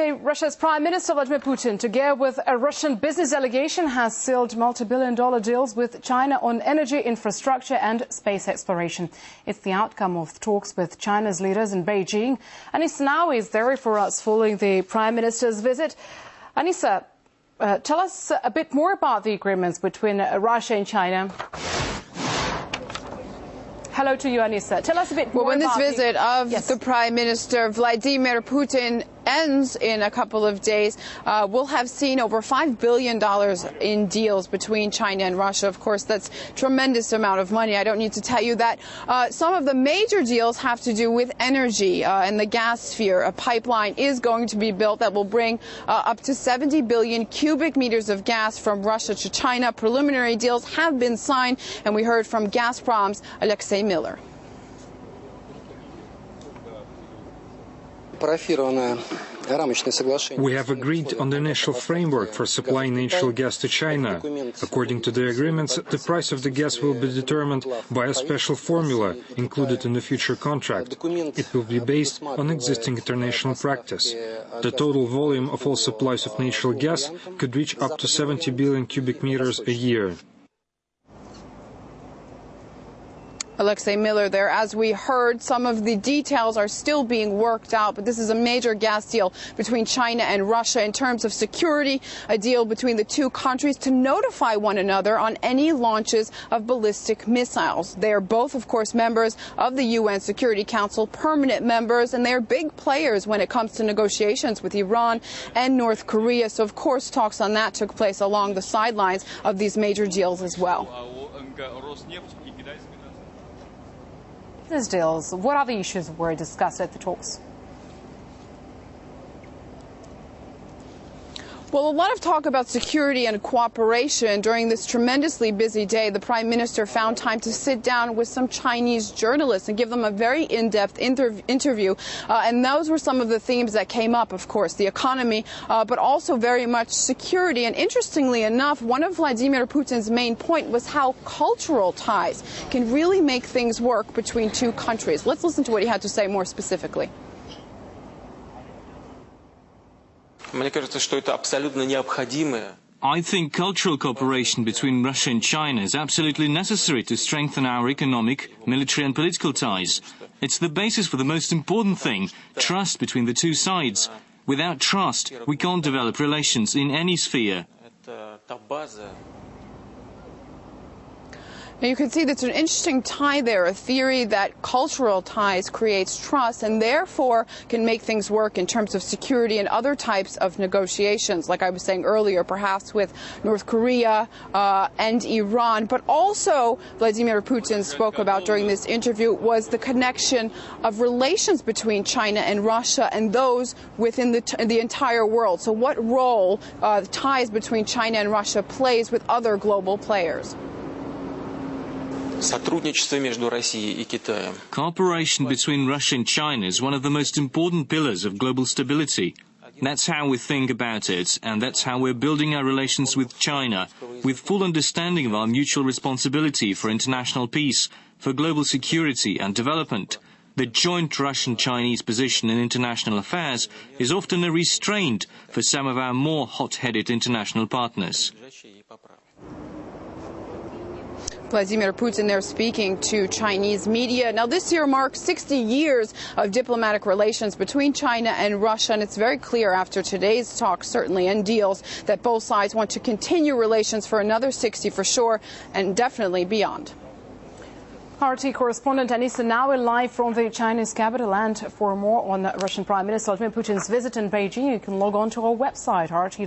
Russia's Prime Minister Vladimir Putin, together with a Russian business delegation, has sealed multi-billion-dollar deals with China on energy, infrastructure and space exploration. It's the outcome of talks with China's leaders in Beijing. Anissa now is there for us following the Prime Minister's visit. Anissa, tell us a bit more about the agreements between Russia and China. Hello to you, Anissa. Tell us a bit more when about this visit of Yes. the Prime Minister Vladimir Putin ends in a couple of days, we'll have seen over $5 billion in deals between China and Russia. Of course, that's a tremendous amount of money. I don't need to tell you that. Some of the major deals have to do with energy and the gas sphere. A pipeline is going to be built that will bring up to 70 billion cubic meters of gas from Russia to China. Preliminary deals have been signed, and we heard from Gazprom's Alexei Miller. We have agreed on the initial framework for supplying natural gas to China. According to the agreements, the price of the gas will be determined by a special formula included in the future contract. It will be based on existing international practice. The total volume of all supplies of natural gas could reach up to 70 billion cubic meters a year. Alexei Miller there. As we heard, some of the details are still being worked out, but this is a major gas deal between China and Russia in terms of security, a deal between the two countries to notify one another on any launches of ballistic missiles. They are both, of course, members of the UN Security Council, permanent members, and they are big players when it comes to negotiations with Iran and North Korea. So, of course, talks on that took place along the sidelines of these major deals as well. These deals, what other issues were discussed at the talks? Well, a lot of talk about security and cooperation. During this tremendously busy day, the Prime Minister found time to sit down with some Chinese journalists and give them a very in-depth interview. And those were some of the themes that came up, of course, the economy, but also very much security. And interestingly enough, one of Vladimir Putin's main point was how cultural ties can really make things work between two countries. Let's listen to what he had to say more specifically. I think cultural cooperation between Russia and China is absolutely necessary to strengthen our economic, military and political ties. It's the basis for the most important thing, trust between the two sides. Without trust, we can't develop relations in any sphere. Now you can see that's an interesting tie there, a theory that cultural ties creates trust and therefore can make things work in terms of security and other types of negotiations, like I was saying earlier, perhaps with North Korea and Iran. But also, Vladimir Putin spoke about during this interview was the connection of relations between China and Russia and those within the entire world. So what role ties between China and Russia plays with other global players? Cooperation between Russia and China is one of the most important pillars of global stability. That's how we think about it, and that's how we're building our relations with China, with full understanding of our mutual responsibility for international peace, for global security and development. The joint Russian-Chinese position in international affairs is often a restraint for some of our more hot-headed international partners. Vladimir Putin there speaking to Chinese media. Now, this year marks 60 years of diplomatic relations between China and Russia, and it's very clear after today's talk, certainly, and deals, that both sides want to continue relations for another 60 for sure, and definitely beyond. RT correspondent Anissa now live from the Chinese capital, and for more on Russian Prime Minister Vladimir Putin's visit in Beijing, you can log on to our website, RT.